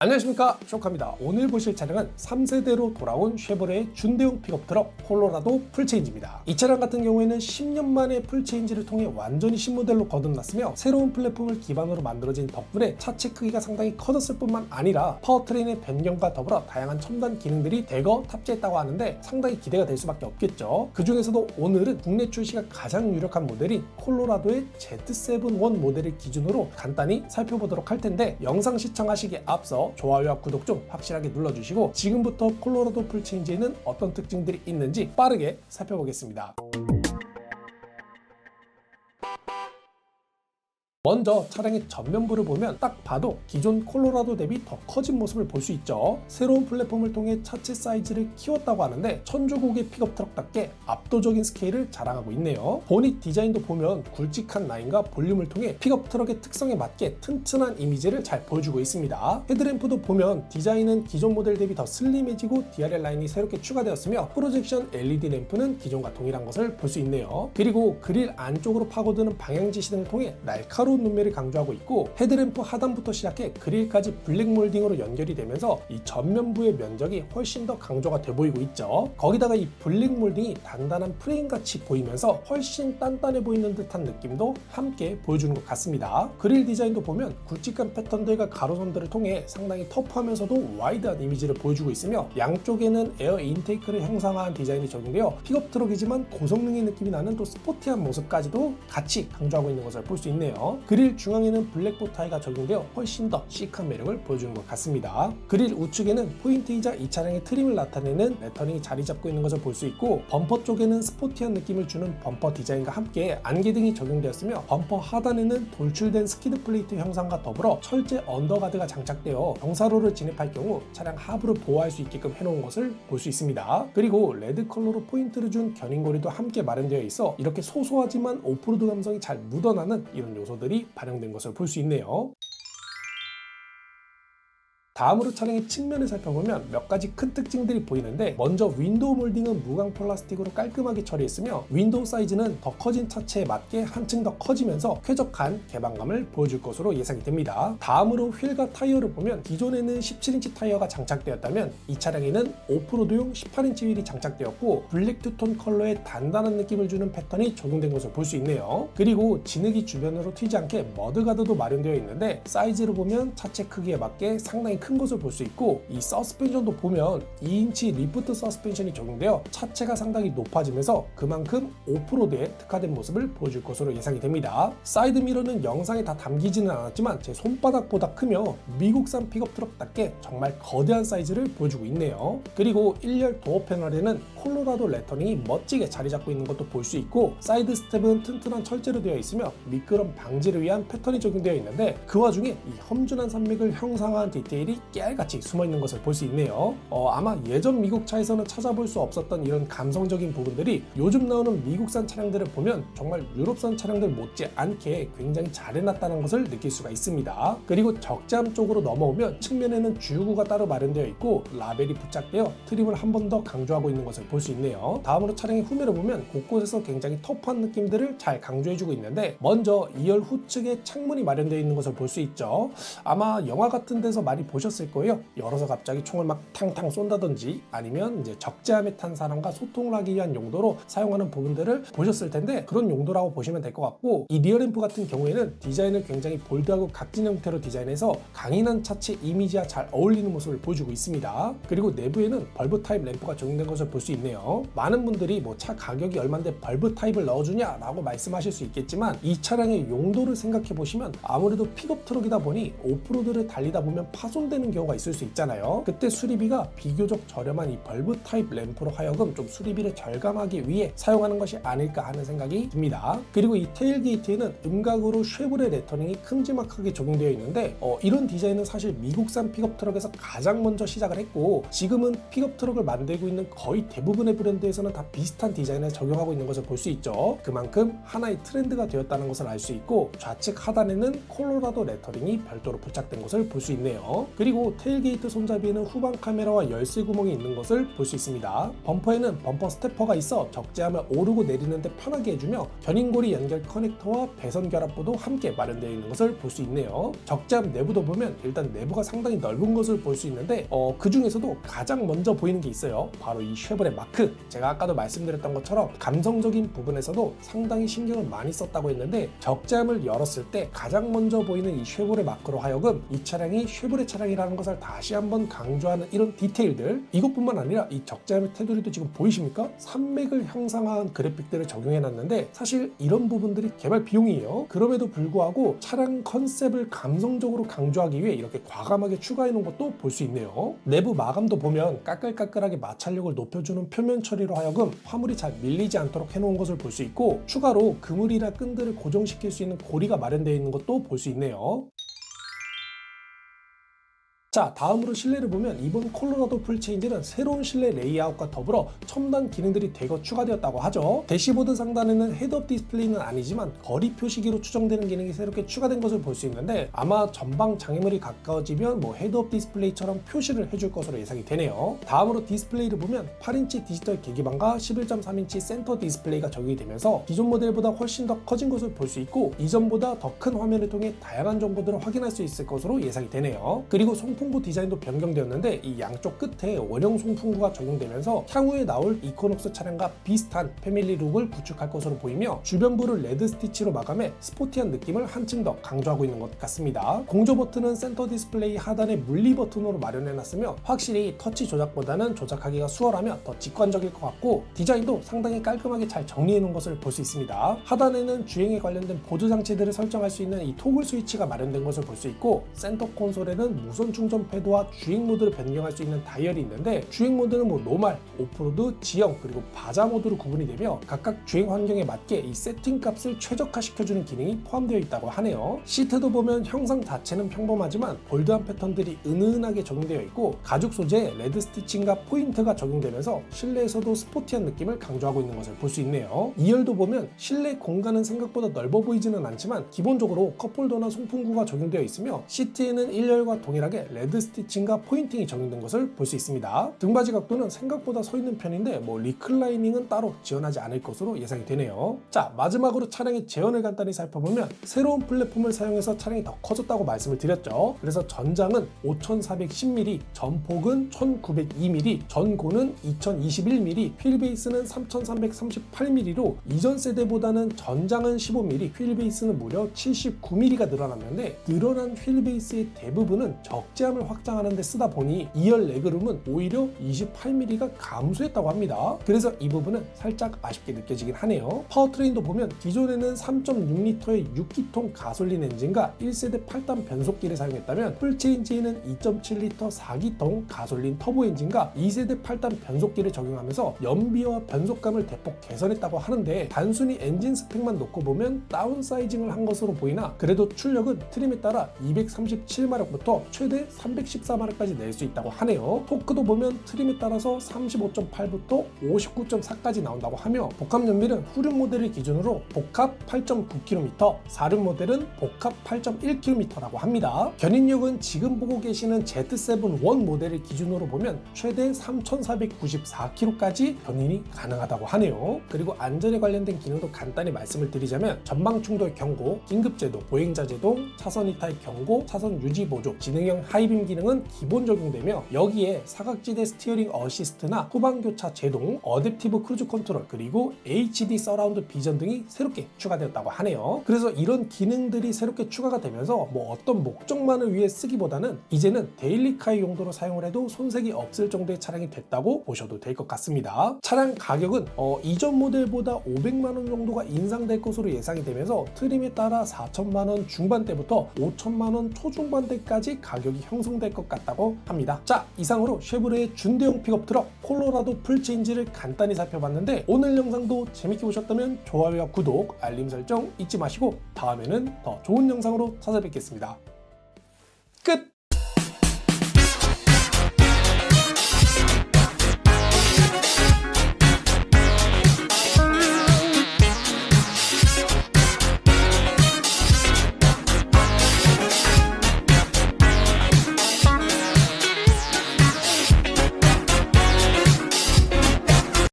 안녕하십니까, 쇼카입니다. 오늘 보실 차량은 3세대로 돌아온 쉐보레의 준대용 픽업 트럭 콜로라도 풀체인지입니다. 이 차량 같은 경우에는 10년 만에 풀체인지를 통해 완전히 신모델로 거듭났으며 새로운 플랫폼을 기반으로 만들어진 덕분에 차체 크기가 상당히 커졌을 뿐만 아니라 파워트레인의 변경과 더불어 다양한 첨단 기능들이 대거 탑재했다고 하는데 상당히 기대가 될 수밖에 없겠죠. 그 중에서도 오늘은 국내 출시가 가장 유력한 모델인 콜로라도의 Z7-1 모델을 기준으로 간단히 살펴보도록 할 텐데, 영상 시청하시기에 앞서 좋아요와 구독 좀 확실하게 눌러주시고 지금부터 콜로라도 풀체인지에는 어떤 특징들이 있는지 빠르게 살펴보겠습니다. 먼저 차량의 전면부를 보면 딱 봐도 기존 콜로라도 대비 더 커진 모습을 볼 수 있죠. 새로운 플랫폼을 통해 차체 사이즈를 키웠다고 하는데 천조국의 픽업 트럭답게 압도적인 스케일을 자랑하고 있네요. 보닛 디자인도 보면 굵직한 라인과 볼륨을 통해 픽업 트럭의 특성에 맞게 튼튼한 이미지를 잘 보여주고 있습니다. 헤드램프도 보면 디자인은 기존 모델 대비 더 슬림해지고 DRL 라인이 새롭게 추가되었으며 프로젝션 LED 램프는 기존과 동일한 것을 볼 수 있네요. 그리고 그릴 안쪽으로 파고드는 방향지 시등을 통해 날카로운 눈매를 강조하고 있고, 헤드램프 하단부터 시작해 그릴까지 블랙 몰딩으로 연결이 되면서 이 전면부의 면적이 훨씬 더 강조가 돼 보이고 있죠. 거기다가 이 블랙 몰딩이 단단한 프레임같이 보이면서 훨씬 단단해 보이는 듯한 느낌도 함께 보여주는 것 같습니다. 그릴 디자인도 보면 굵직한 패턴들과 가로선들을 통해 상당히 터프하면서도 와이드한 이미지를 보여주고 있으며, 양쪽에는 에어 인테이크를 형상화한 디자인이 적용되어 픽업 트럭이지만 고성능의 느낌이 나는 또 스포티한 모습까지도 같이 강조하고 있는 것을 볼 수 있네요. 그릴 중앙에는 블랙보 타이가 적용되어 훨씬 더 시크한 매력을 보여주는 것 같습니다. 그릴 우측에는 포인트이자 이 차량의 트림을 나타내는 레터링이 자리 잡고 있는 것을 볼 수 있고, 범퍼 쪽에는 스포티한 느낌을 주는 범퍼 디자인과 함께 안개등이 적용되었으며, 범퍼 하단에는 돌출된 스키드 플레이트 형상과 더불어 철제 언더가드가 장착되어 경사로를 진입할 경우 차량 하부를 보호할 수 있게끔 해놓은 것을 볼 수 있습니다. 그리고 레드 컬러로 포인트를 준 견인고리도 함께 마련되어 있어 이렇게 소소하지만 오프로드 감성이 잘 묻어나는 이런 요소들이 반영된 것을 볼 수 있네요. 다음으로 차량의 측면을 살펴보면 몇 가지 큰 특징들이 보이는데, 먼저 윈도우 몰딩은 무광 플라스틱으로 깔끔하게 처리했으며 윈도우 사이즈는 더 커진 차체에 맞게 한층 더 커지면서 쾌적한 개방감을 보여줄 것으로 예상이 됩니다. 다음으로 휠과 타이어를 보면 기존에는 17인치 타이어가 장착되었다면 이 차량에는 오프로드용 18인치 휠이 장착되었고, 블랙 투톤 컬러의 단단한 느낌을 주는 패턴이 적용된 것을 볼 수 있네요. 그리고 진흙이 주변으로 튀지 않게 머드가드도 마련되어 있는데, 사이즈를 보면 차체 크기에 맞게 상당히 큰 것을 볼 수 있고, 이 서스펜션도 보면 2인치 리프트 서스펜션이 적용되어 차체가 상당히 높아지면서 그만큼 오프로드에 특화된 모습을 보여줄 것으로 예상이 됩니다. 사이드 미러는 영상에 다 담기지는 않았지만 제 손바닥보다 크며 미국산 픽업 트럭답게 정말 거대한 사이즈를 보여주고 있네요. 그리고 1열 도어 패널에는 콜로라도 레터링이 멋지게 자리 잡고 있는 것도 볼 수 있고, 사이드 스텝은 튼튼한 철제로 되어 있으며 미끄럼 방지를 위한 패턴이 적용되어 있는데, 그 와중에 이 험준한 산맥을 형상화한 디테일이 깨알같이 숨어있는 것을 볼 수 있네요. 아마 예전 미국 차에서는 찾아볼 수 없었던 이런 감성적인 부분들이 요즘 나오는 미국산 차량들을 보면 정말 유럽산 차량들 못지않게 굉장히 잘 해놨다는 것을 느낄 수가 있습니다. 그리고 적재함 쪽으로 넘어오면 측면에는 주유구가 따로 마련되어 있고 라벨이 부착되어 트림을 한 번 더 강조하고 있는 것을 볼 수 있네요. 다음으로 차량의 후면을 보면 곳곳에서 굉장히 터프한 느낌들을 잘 강조해주고 있는데, 먼저 2열 후측에 창문이 마련되어 있는 것을 볼 수 있죠. 아마 영화 같은 데서 많이 보셨을 거예요. 열어서 갑자기 총을 막 탕탕 쏜다든지 아니면 이제 적재함에 탄 사람과 소통을 하기 위한 용도로 사용하는 부분들을 보셨을 텐데, 그런 용도라고 보시면 될 것 같고, 이 리어램프 같은 경우에는 디자인을 굉장히 볼드하고 각진 형태로 디자인해서 강인한 차체 이미지와 잘 어울리는 모습을 보여주고 있습니다. 그리고 내부에는 벌브 타입 램프가 적용된 것을 볼 수 있네요. 많은 분들이 뭐 차 가격이 얼만데 벌브 타입을 넣어주냐 라고 말씀하실 수 있겠지만, 이 차량의 용도를 생각해 보시면 아무래도 픽업 트럭이다 보니 오프로드를 달리다 보면 파손되는 경우가 있을 수 있잖아요. 그때 수리비가 비교적 저렴한 이 벌브 타입 램프로 하여금 좀 수리비를 절감하기 위해 사용하는 것이 아닐까 하는 생각이 듭니다. 그리고 이 테일게이트에는 음각으로 쉐보레 레터링이 큼지막하게 적용되어 있는데, 이런 디자인은 사실 미국산 픽업 트럭에서 가장 먼저 시작을 했고, 지금은 픽업 트럭을 만들고 있는 거의 대부분의 브랜드에서는 다 비슷한 디자인을 적용하고 있는 것을 볼 수 있죠. 그만큼 하나의 트렌드가 되었다는 것을 알 수 있고, 좌측 하단에는 콜로라도 레터링이 별도로 부착된 것을 볼 수 있네요. 그리고 테일게이트 손잡이에는 후방 카메라와 열쇠 구멍이 있는 것을 볼 수 있습니다. 범퍼에는 범퍼 스태퍼가 있어 적재함을 오르고 내리는데 편하게 해주며 견인고리 연결 커넥터와 배선 결합부도 함께 마련되어 있는 것을 볼 수 있네요. 적재함 내부도 보면 일단 내부가 상당히 넓은 것을 볼 수 있는데 그 중에서도 가장 먼저 보이는 게 있어요. 바로 이 쉐보레 마크. 제가 아까도 말씀드렸던 것처럼 감성적인 부분에서도 상당히 신경을 많이 썼다고 했는데 적재함을 열었을 때 가장 먼저 보이는 이 쉐보레 마크로 하여금 이 차량이 쉐보레 차량이라는 것을 다시 한번 강조하는 이런 디테일들, 이것뿐만 아니라 이 적재함의 테두리도 지금 보이십니까? 산맥을 형상화한 그래픽들을 적용해놨는데 사실 이런 부분들이 개발 비용이에요. 그럼에도 불구하고 차량 컨셉을 감성적으로 강조하기 위해 이렇게 과감하게 추가해놓은 것도 볼 수 있네요. 내부 마감도 보면 까끌까끌하게 마찰력을 높여주는 표면 처리로 하여금 화물이 잘 밀리지 않도록 해놓은 것을 볼 수 있고, 추가로 그물이나 끈들을 고정시킬 수 있는 고리가 마련되어 있는 것도 볼 수 있네요. 자, 다음으로 실내를 보면 이번 콜로라도 풀체인지는 새로운 실내 레이아웃과 더불어 첨단 기능들이 대거 추가되었다고 하죠. 대시보드 상단에는 헤드업 디스플레이는 아니지만 거리 표시기로 추정되는 기능이 새롭게 추가된 것을 볼 수 있는데, 아마 전방 장애물이 가까워지면 헤드업 디스플레이처럼 표시를 해줄 것으로 예상이 되네요. 다음으로 디스플레이를 보면 8인치 디지털 계기판과 11.3인치 센터 디스플레이가 적용이 되면서 기존 모델보다 훨씬 더 커진 것을 볼 수 있고, 이전보다 더 큰 화면을 통해 다양한 정보들을 확인할 수 있을 것으로 예상이 되네요. 그리고 송풍구 디자인도 변경되었는데 이 양쪽 끝에 원형 송풍구가 적용되면서 향후에 나올 이코녹스 차량과 비슷한 패밀리 룩을 구축할 것으로 보이며, 주변부를 레드 스티치로 마감해 스포티한 느낌을 한층 더 강조하고 있는 것 같습니다. 공조 버튼은 센터 디스플레이 하단에 물리 버튼으로 마련해놨으며 확실히 터치 조작보다는 조작하기가 수월하며 더 직관적일 것 같고, 디자인도 상당히 깔끔하게 잘 정리해놓은 것을 볼 수 있습니다. 하단에는 주행에 관련된 보조 장치들을 설정할 수 있는 이 토글 스위치가 마련된 것을 볼 수 있고, 센터 콘솔에는 무선 충전 패드와 주행 모드를 변경할 수 있는 다이얼이 있는데, 주행 모드는 노멀, 오프로드, 지형, 그리고 바자 모드로 구분이 되며 각각 주행 환경에 맞게 이 세팅 값을 최적화시켜주는 기능이 포함되어 있다고 하네요. 시트도 보면 형상 자체는 평범하지만 볼드한 패턴들이 은은하게 적용되어 있고, 가죽 소재에 레드 스티칭과 포인트가 적용되면서 실내에서도 스포티한 느낌을 강조하고 있는 것을 볼 수 있네요. 2열도 보면 실내 공간은 생각보다 넓어 보이지는 않지만 기본적으로 컵홀더나 송풍구가 적용되어 있으며, 시트에는 1열과 동일하게 레드 스티칭과 포인팅이 적용된 것을 볼 수 있습니다. 등받이 각도는 생각보다 서 있는 편인데 리클라이닝은 따로 지원하지 않을 것으로 예상이 되네요. 자, 마지막으로 차량의 제원을 간단히 살펴보면 새로운 플랫폼을 사용해서 차량이 더 커졌다고 말씀을 드렸죠. 그래서 전장은 5410mm, 전폭은 1902mm, 전고는 2021mm, 휠베이스는 3338mm로 이전 세대보다는 전장은 15mm, 휠베이스는 무려 79mm가 늘어났는데, 늘어난 휠베이스의 대부분은 적재함을 확장하는 데 쓰다 보니 2열 레그룸은 오히려 28mm가 감소했다고 합니다. 그래서 이 부분은 살짝 아쉽게 느껴지긴 하네요. 파워트레인도 보면 기존에는 3.6L의 6기통 가솔린 엔진과 1세대 8단 변속기를 사용했다면, 풀체인지에는 2.7L 4기통 가솔린 터보 엔진과 2세대 8단 변속기를 적용하면서 연비와 변속감을 대폭 개선했다고 하는데, 단순히 엔진 스펙만 놓고 보면 다운사이징을 한 것으로 보이나 그래도 출력은 트림에 따라 237마력부터 최대 314마력까지 낼 수 있다고 하네요. 토크도 보면 트림에 따라서 35.8부터 59.4까지 나온다고 하며, 복합 연비는 후륜 모델을 기준으로 복합 8.9km, 사륜 모델은 복합 8.1km라고 합니다. 견인력은 지금 보고 계시는 Z7 원 모델을 기준으로 보면 최대 3494km까지 견인이 가능하다고 하네요. 그리고 안전에 관련된 기능도 간단히 말씀을 드리자면, 전방 충돌 경고, 긴급제동, 보행자 제동, 차선 이탈 경고, 차선 유지 보조, 지능형 하이빔 기능은 기본 적용되며, 여기에 사각지대 스티어링 어시스트나 후방교차 제동, 어댑티브 크루즈 컨트롤, 그리고 HD 서라운드 비전 등이 새롭게 추가되었다고 하네요. 그래서 이런 기능들이 새롭게 추가가 되면서 어떤 목적만을 위해 쓰기보다는 이제는 데일리카의 용도로 사용을 해도 손색이 없을 정도의 차량이 됐다고 보셔도 될 것 같습니다. 차량 가격은 이전 모델보다 500만원 정도가 인상될 것으로 예상이 되면서 트림에 따라 4천만원 중반대부터 5천만원 초중반대까지 가격이 형성될 것 같다고 합니다. 자, 이상으로 쉐보레의 준대용 픽업 트럭 콜로라도 풀체인지를 간단히 살펴봤는데, 오늘 영상도 재밌게 보셨다면 좋아요와 구독, 알림 설정 잊지 마시고 다음에는 더 좋은 영상으로 찾아뵙겠습니다. 끝!